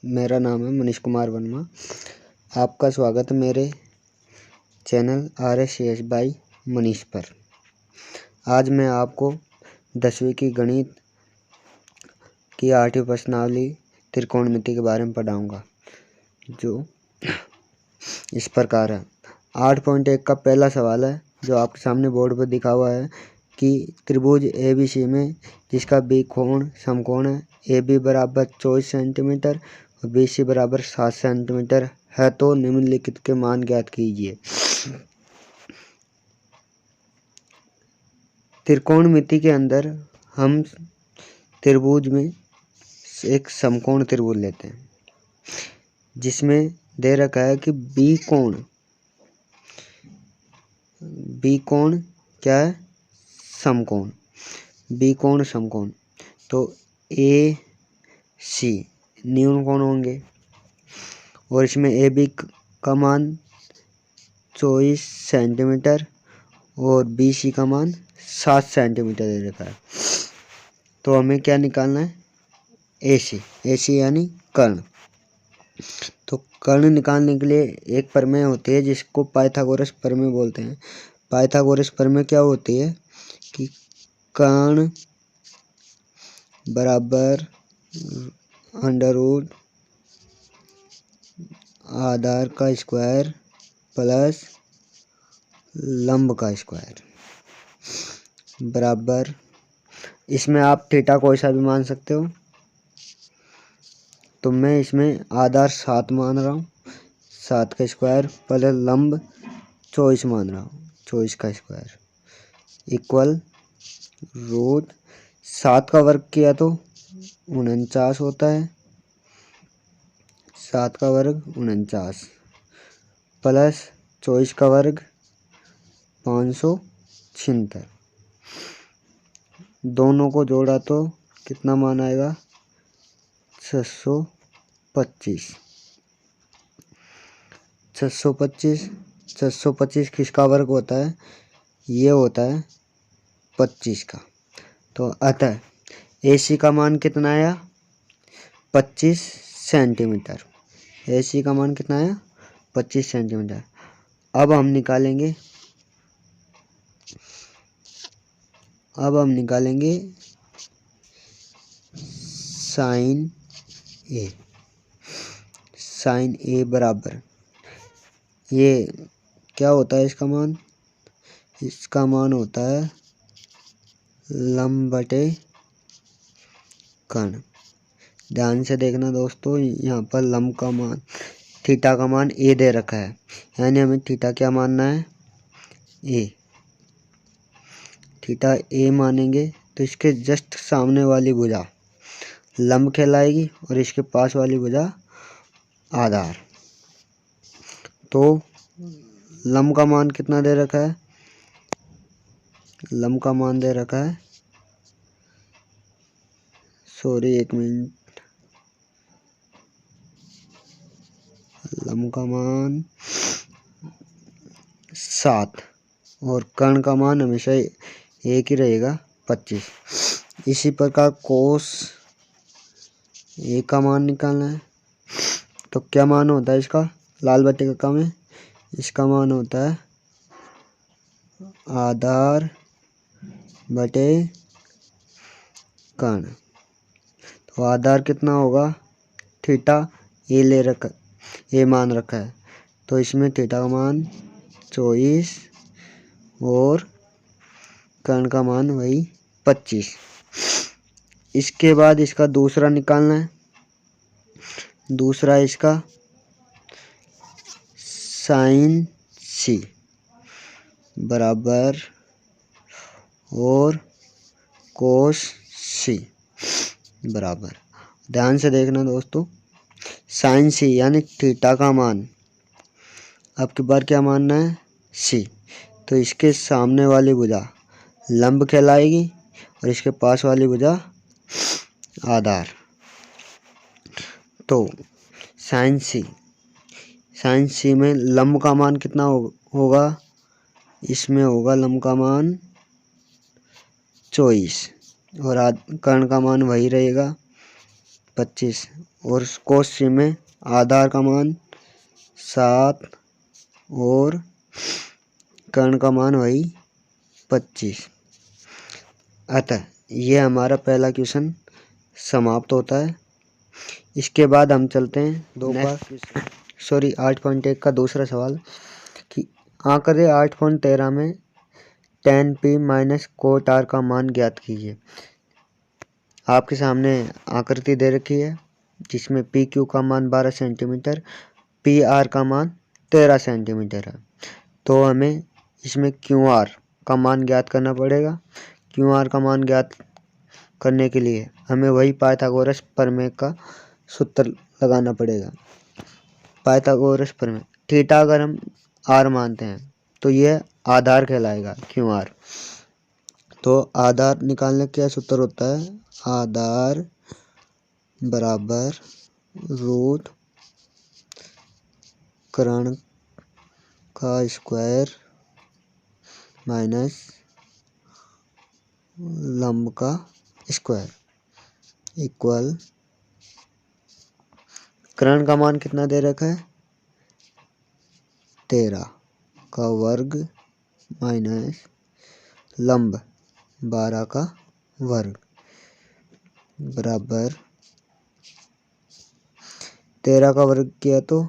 मेरा नाम है मनीष कुमार वर्मा। आपका स्वागत है मेरे चैनल RSCS बाई मनीष पर। आज मैं आपको 10वीं की गणित की 8वीं प्रश्नावली त्रिकोणमिति के बारे में पढ़ाऊँगा, जो इस प्रकार है। 8.1 का पहला सवाल है, जो आपके सामने बोर्ड पर दिखा हुआ है कि त्रिभुज ABC में जिसका बी कोण समकोण है, AB बराबर 24 सेंटीमीटर और BC बराबर 7 सेंटीमीटर है, तो निम्नलिखित के मान ज्ञात कीजिए। त्रिकोणमिति के अंदर हम त्रिभुज में एक समकोण त्रिभुज लेते हैं, जिसमें दे रखा है कि बी कोण क्या है? समकोण। बी कोण समकोण, तो AC न्यून कोण होंगे और इसमें AB का मान 24 सेंटीमीटर और BC का मान 7 सेंटीमीटर दे रखा है। तो हमें क्या निकालना है? AC यानी कर्ण। तो कर्ण निकालने के लिए एक प्रमेय होती है जिसको पाइथागोरस प्रमेय बोलते हैं। पाइथागोरस प्रमेय क्या होती है कि कर्ण बराबर अंडरवुड आधार का स्क्वायर प्लस लंब का स्क्वायर बराबर, इसमें आप थीटा कोई सा भी मान सकते हो। तो मैं इसमें आधार 7 मान रहा हूँ, 7 का स्क्वायर प्लस लंब 24 मान रहा हूँ, 24 का स्क्वायर इक्वल रूट 7 का वर्ग किया तो 49 होता है, 7 का वर्ग 49 प्लस 24 का वर्ग 576। दोनों को जोड़ा तो कितना मान आएगा? 625। 625 किसका वर्ग होता है? ये होता है 25 का। तो अतः AC का मान कितना आया? 25 सेंटीमीटर। AC का मान कितना आया? 25 सेंटीमीटर। अब हम निकालेंगे साइन A बराबर, ये क्या होता है इसका मान? इसका मान होता है लंब बटे कर्ण। ध्यान से देखना दोस्तों, यहाँ पर लंब का मान थीटा का मान A दे रखा है, यानी हमें थीटा क्या मानना है? A। थीटा A मानेंगे तो इसके जस्ट सामने वाली भुजा लंब कहलाएगी और इसके पास वाली भुजा आधार। तो लंब का मान कितना दे रखा है? लंब का मान दे रखा है, एक मिनट, लंब का मान 7 और कर्ण का मान हमेशा एक ही रहेगा, 25। इसी प्रकार कोस A का मान निकालना है, तो क्या मान होता है इसका? लाल बटे का में इसका मान होता है आधार बटे कर्ण। तो आधार कितना होगा? थीटा A मान रखा है, तो इसमें थीटा का मान 24 और कर्ण का मान वही 25। इसके बाद इसका दूसरा निकालना है। दूसरा इसका साइन C बराबर और कोस C बराबर। ध्यान से देखना दोस्तों, साइन C यानी थीटा का मान अब की बार क्या मानना है? C। तो इसके सामने वाली भुजा लंब कहलाएगी और इसके पास वाली भुजा आधार। तो साइन C में लंब का मान कितना होगा? इसमें होगा लंब का मान 24 और कर्ण का मान वही रहेगा 25 और कोस सी में आधार का मान 7 और कर्ण का मान वही 25। अतः ये हमारा पहला क्वेश्चन समाप्त होता है। इसके बाद हम चलते हैं 8.1 का दूसरा सवाल कि आंकड़े 8.13 में tan p minus cot r का मान ज्ञात कीजिए। आपके सामने आकृति दे रखी है जिसमें पी क्यू का मान 12 सेंटीमीटर, पी आर का मान 13 सेंटीमीटर है। तो हमें इसमें क्यू आर का मान ज्ञात करना पड़ेगा। क्यू आर का मान ज्ञात करने के लिए हमें वही पाइथागोरस प्रमेय का सूत्र लगाना पड़ेगा। पाइथागोरस प्रमेय थीटा अगर हम आर मानते हैं तो यह आधार कहलाएगा क्यू आर। तो आधार निकालने का क्या सूत्र होता है? आधार बराबर रूट कर्ण का स्क्वायर माइनस लंब का स्क्वायर इक्वल कर्ण का मान कितना दे रखा है? 13 का वर्ग माइनस लंब 12 का वर्ग बराबर 13 का वर्ग किया तो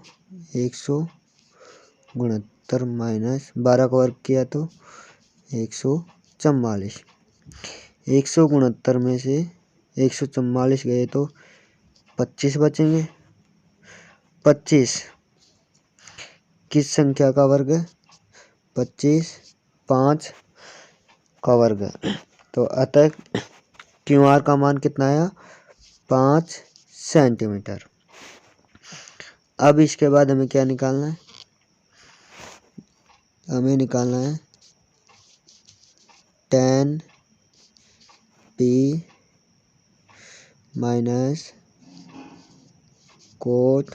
169 माइनस 12 का वर्ग किया तो 144। 169 में से 144 गए तो 25 बचेंगे। 25 किस संख्या का वर्ग है? 25 5 का वर्ग है। तो अतः क्यू आर का मान कितना आया? 5 सेंटीमीटर। अब इसके बाद हमें क्या निकालना है? हमें निकालना है tan p minus cot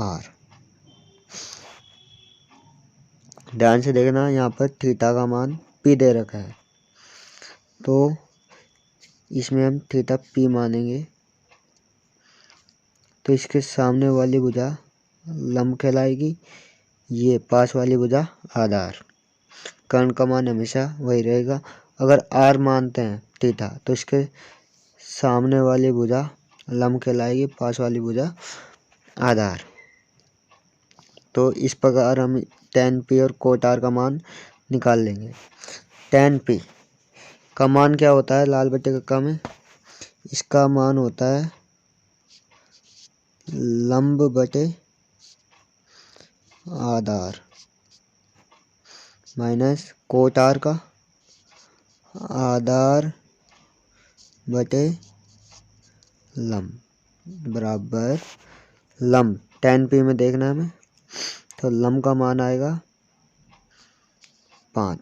r। ध्यान से देखना, यहाँ पर थीटा का मान p दे रखा है तो इसमें हम थीटा p मानेंगे। तो इसके सामने वाली भुजा लंब कहलाएगी, ये पास वाली भुजा आधार। कर्ण का मान हमेशा वही रहेगा। अगर r मानते हैं थीटा तो इसके सामने वाली भुजा लंब कहलाएगी, पास वाली भुजा आधार। तो इस प्रकार हम tan p और कोट r का मान निकाल लेंगे। tan p का मान क्या होता है लाल बटे कक्का में? इसका मान होता है लंब बटे आधार माइनस कोट r का आधार बटे लंब बराबर लंब। tan p में देखना है हमें तो लंब का मान आएगा 5,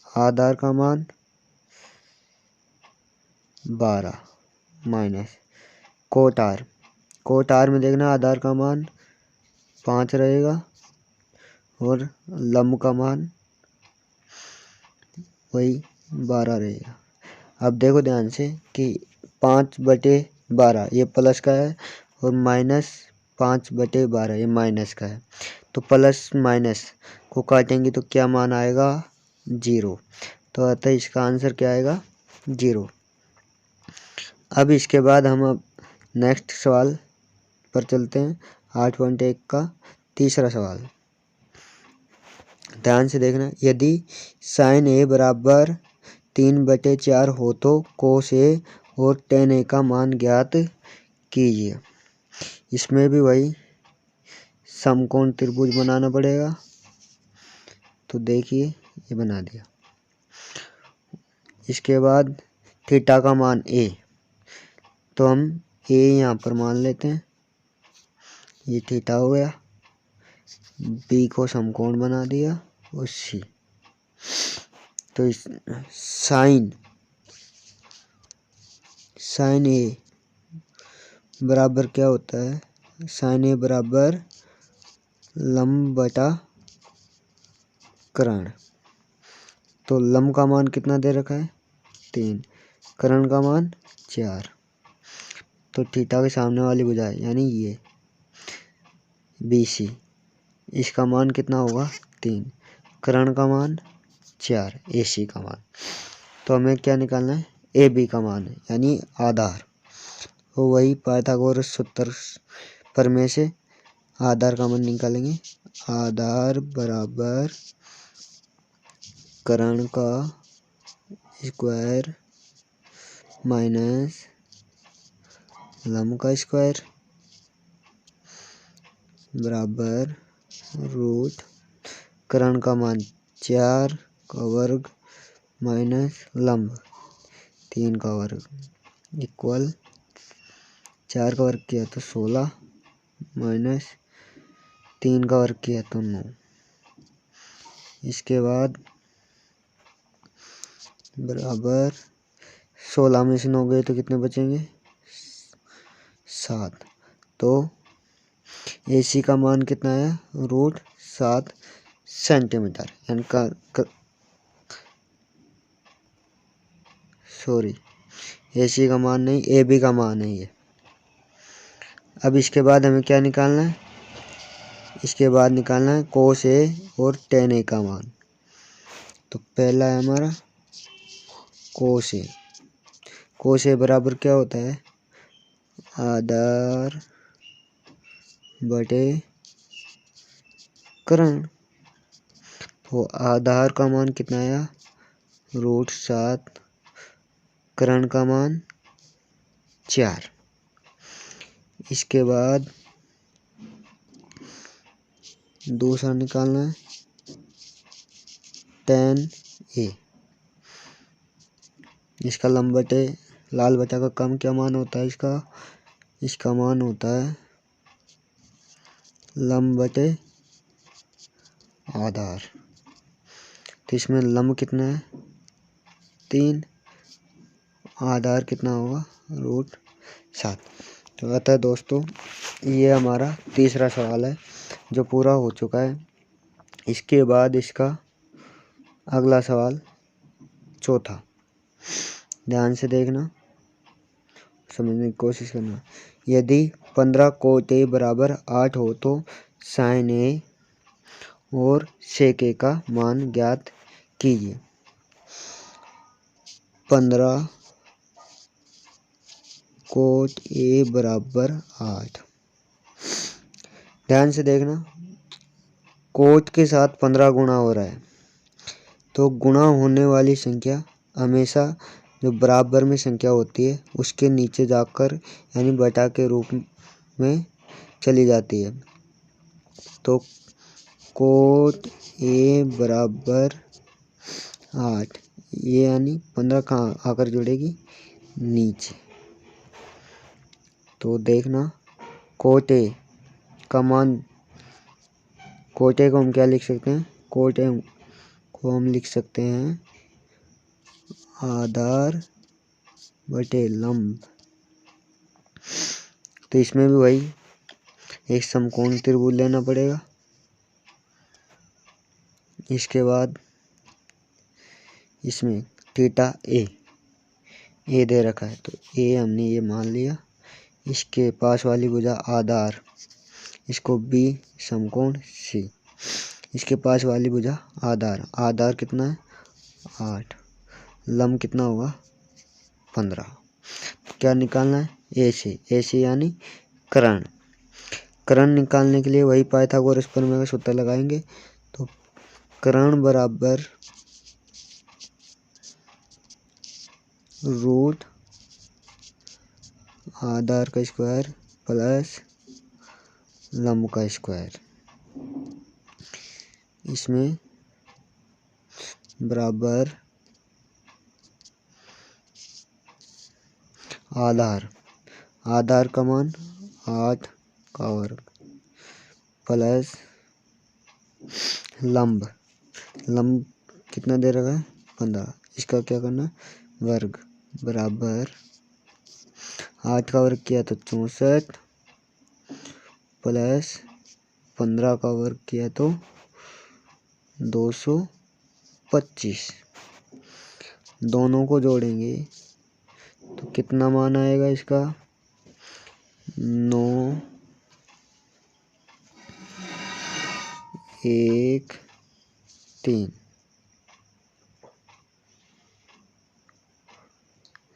आधार का मान 12 माइनस कोट r में देखना आधार का मान 5 रहेगा और लंब का मान वही 12 रहेगा। अब देखो ध्यान से कि 5/12 ये प्लस का है और माइनस 5/12 ये माइनस का है। तो प्लस माइनस को काटेंगे तो क्या मान आएगा? 0। तो अतः इसका आंसर क्या आएगा? 0। अब इसके बाद हम अब नेक्स्ट सवाल पर चलते हैं। 8.1 का तीसरा सवाल ध्यान से देखना। यदि साइन ए बराबर 3/4 हो तो कोस ए और टेन ए का मान ज्ञात कीजिए। इसमें भी वही समकोण त्रिभुज बनाना पड़ेगा। तो देखिए ये बना दिया। इसके बाद थीटा का मान ए, तो हम ए यहाँ पर मान लेते हैं। ये थीटा हो गया। बी को समकोण बना दिया और सी। तो इस साइन ए बराबर क्या होता है? साइन ए बराबर लंब बटा कर्ण। तो लंब का मान कितना दे रखा है? 3, कर्ण का मान 4। तो थीटा के सामने वाली भुजा है यानी ये BC, इसका मान कितना होगा 3, कर्ण का मान 4, AC का मान। तो हमें क्या निकालना है AB का मान है यानी आधार। तो वही पाइथागोरस सूत्र पर में से आधार का मान निकालेंगे। आधार बराबर कर्ण का स्क्वायर माइनस लंब का स्क्वायर बराबर रूट कर्ण का मान 4 का वर्ग माइनस लंब 3 का वर्ग इक्वल 4 का वर्ग किया तो 16 माइनस 3 का वर्ग किया तो 9। इसके बाद बराबर 16 में से 9 गए तो कितने बचेंगे 7। तो AC का मान कितना है रूट 7 सेंटीमीटर यानी AC का मान नहीं AB का मान है ये। अब इसके बाद हमें क्या निकालना है, इसके बाद निकालना है कोस A और tan A का मान। तो पहला है हमारा कोस A। कोस A बराबर क्या होता है आधार बटे कर्ण। तो आधार का मान कितना आया रूट 7, कर्ण का मान 4। इसके बाद दूसरा निकालना है tan A। इसका लंब बटे लाल बटा का कम क्या मान होता है इसका मान होता है लंब बटे आधार। तो इसमें लंब कितना है 3, आधार कितना होगा रूट 7। तो अतः दोस्तों ये हमारा तीसरा सवाल है जो पूरा हो चुका है। इसके बाद इसका अगला सवाल चौथा, ध्यान से देखना समझने की कोशिश करना। यदि 15 कोट A बराबर 8 हो तो साइन A और सेक A का मान ज्ञात कीजिए। 15 कोट A बराबर 8। ध्यान से देखना कोट के साथ 15 गुणा हो रहा है तो गुणा होने वाली संख्या हमेशा जो बराबर में संख्या होती है उसके नीचे जाकर यानी बटा के रूप में चली जाती है। तो कोट A बराबर 8 ये यानी 15 कहाँ आकर जुड़ेगी नीचे। तो देखना कोट A का मान, कोट A को हम क्या लिख सकते हैं कोट A को हम लिख सकते हैं आधार बटे लंब। तो इसमें भी वही एक समकोण त्रिभुज लेना पड़ेगा। इसके बाद इसमें थीटा A दे रखा है तो A हमने ये मान लिया। इसके पास वाली भुजा आधार इसको B समकोण C, इसके पास वाली भुजा आधार कितना है 8, लंब कितना होगा 15। क्या निकालना है AC यानी कर्ण निकालने के लिए वही पाइथागोरस प्रमेय का सूत्र लगाएंगे। तो कर्ण बराबर रूट आधार का स्क्वायर प्लस लंब का स्क्वायर, इसमें बराबर आधार का मान 8 का वर्ग प्लस लंब कितना दे रखा है 15, इसका क्या करना वर्ग बराबर 8 का वर्ग किया तो 64 प्लस 15 का वर्ग किया तो 225। दोनों को जोड़ेंगे तो कितना मान आएगा इसका 9 1 3।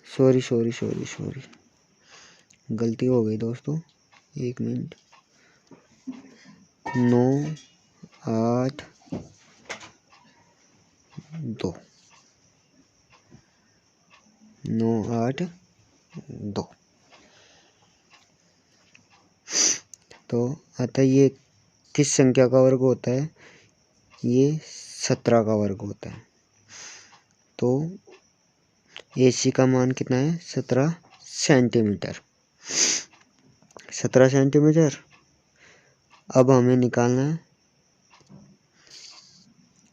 सॉरी गलती हो गई दोस्तों, 1 मिनट। 9 8 2, 9 8 2। तो अतः ये किस संख्या का वर्ग होता है? ये 17 का वर्ग होता है। तो AC का मान कितना है? 17 सेंटीमीटर। 17 सेंटीमीटर। अब हमें निकालना है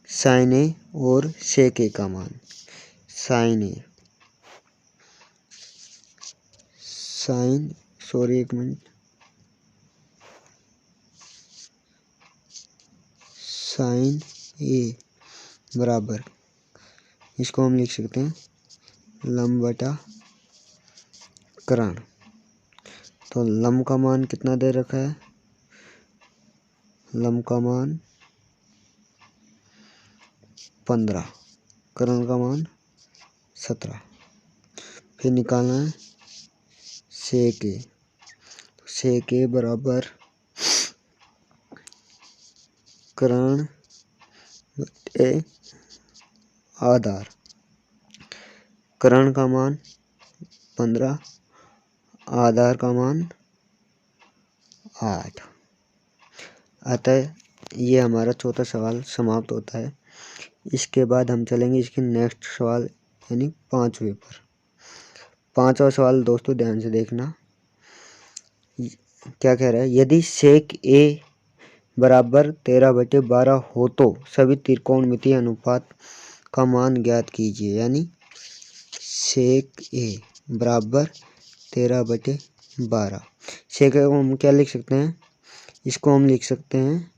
साइन ए और सेक ए का मान। साइन ए, एक मिनट। साइन ए बराबर, इसको हम लिख सकते हैं लंब बटा करण। तो लंब का मान कितना दे रखा है? लंब का मान 15, करण का मान 17। फिर निकालना है सेक ए। सेक ए बराबर करण बटे आधार। करण का मान 15, आधार का मान 8। अतः ये हमारा चौथा सवाल समाप्त होता है। इसके बाद हम चलेंगे इसके नेक्स्ट सवाल यानी 5वें पर। 5वां सवाल दोस्तों ध्यान से देखना, क्या कह रहा है? यदि सेक ए बराबर 13/12 हो तो सभी त्रिकोणमितीय अनुपात का मान ज्ञात कीजिए। यानी सेक ए बराबर 13/12। सेक ए को हम क्या लिख सकते हैं? इसको हम लिख सकते हैं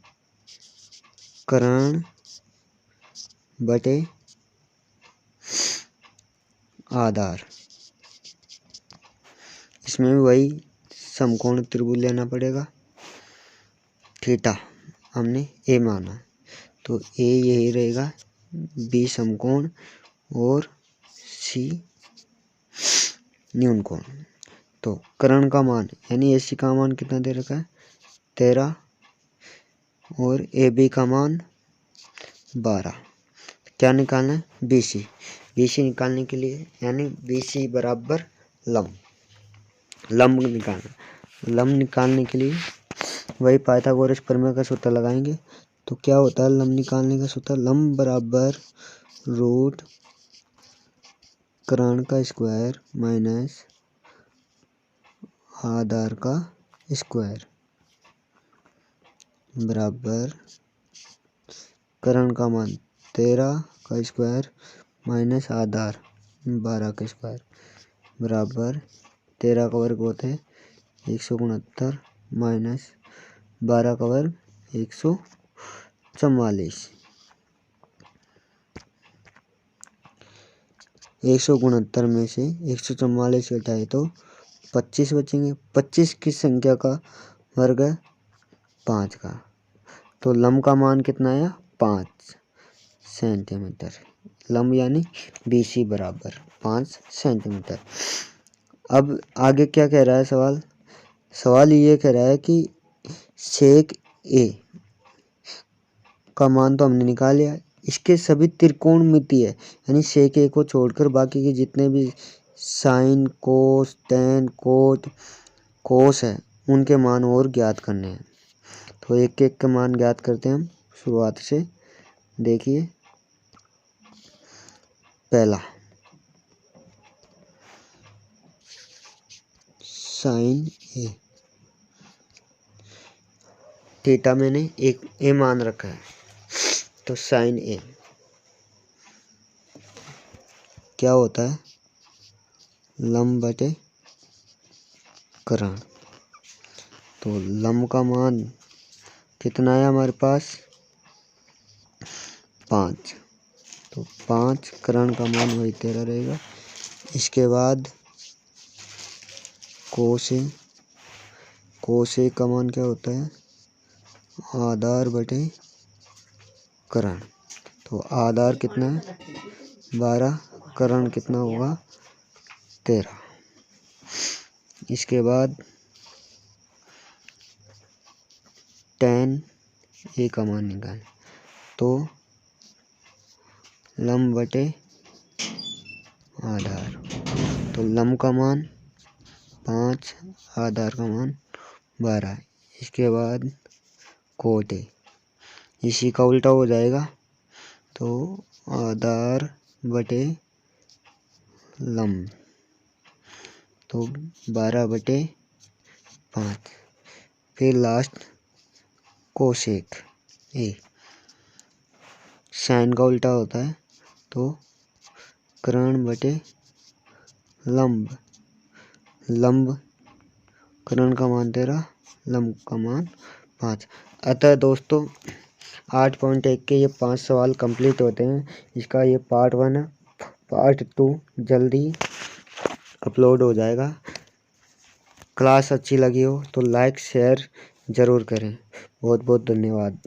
करण बटे आधार। इसमें भी वही समकोण त्रिभुज लेना पड़ेगा। थीटा हमने ए माना, तो ए यही रहेगा, बी समकोण और सी न्यून कोण। तो करण का मान यानी AC का मान कितना दे रखा है? 13 और AB का मान 12। क्या निकालना है? BC। BC निकालने के लिए यानी BC बराबर लंब निकालना। लंब निकालने के लिए वही पाइथागोरस प्रमेय का सूत्र लगाएंगे। तो क्या होता है लंब निकालने का सूत्र? लंब बराबर रूट करण का स्क्वायर माइनस आधार का स्क्वायर बराबर करण का मान 13 का स्क्वायर माइनस आधार 12 का स्क्वायर बराबर 13 का वर्ग होते हैं 169 माइनस 12 का वर्ग 144। 169 में से 144 घटाए तो 25 बचेंगे। 25 किस संख्या का वर्ग है? 5 का। तो लंब का मान कितना आया? 5 सेंटीमीटर। लंब यानी BC बराबर 5 सेंटीमीटर। अब आगे क्या कह रहा है सवाल? सवाल ये कह रहा है कि सेक ए का मान तो हमने निकाल लिया, इसके सभी त्रिकोणमितीय यानी सेक ए को छोड़कर बाकी के जितने भी साइन कोस टेन कोट कोस है उनके मान और ज्ञात करने हैं। तो एक एक का मान ज्ञात करते हैं हम शुरुआत से। देखिए पहला साइन ए, थीटा मैंने एक ए मान रखा है, तो साइन ए क्या होता है? लंब बटे करण। तो लंब का मान कितना है हमारे पास? 5। तो 5 करण का मान वही 13 रहेगा। इसके बाद कोस ए कोसेक का मान क्या होता है? आधार बटे करण। तो आधार कितना है? 12, करण कितना होगा? 13। इसके बाद tan ए का मान निकालें। तो लंब बटे आधार। तो लंब का मान 5, आधार का मान 12। इसके बाद कोट ए, इसी का उल्टा हो जाएगा। तो आधार बटे लंब, तो 12 बटे 5। फिर लास्ट कोसेक ए, साइन का उल्टा होता है। तो करण बटे लंब, लंब करण का मान 13, लंब का मान 5। अतः दोस्तों 8.1 के ये 5 सवाल कंप्लीट होते हैं। इसका ये पार्ट 1 है। पार्ट 2 जल्दी अपलोड हो जाएगा। क्लास अच्छी लगी हो तो लाइक शेयर ज़रूर करें। बहुत बहुत धन्यवाद।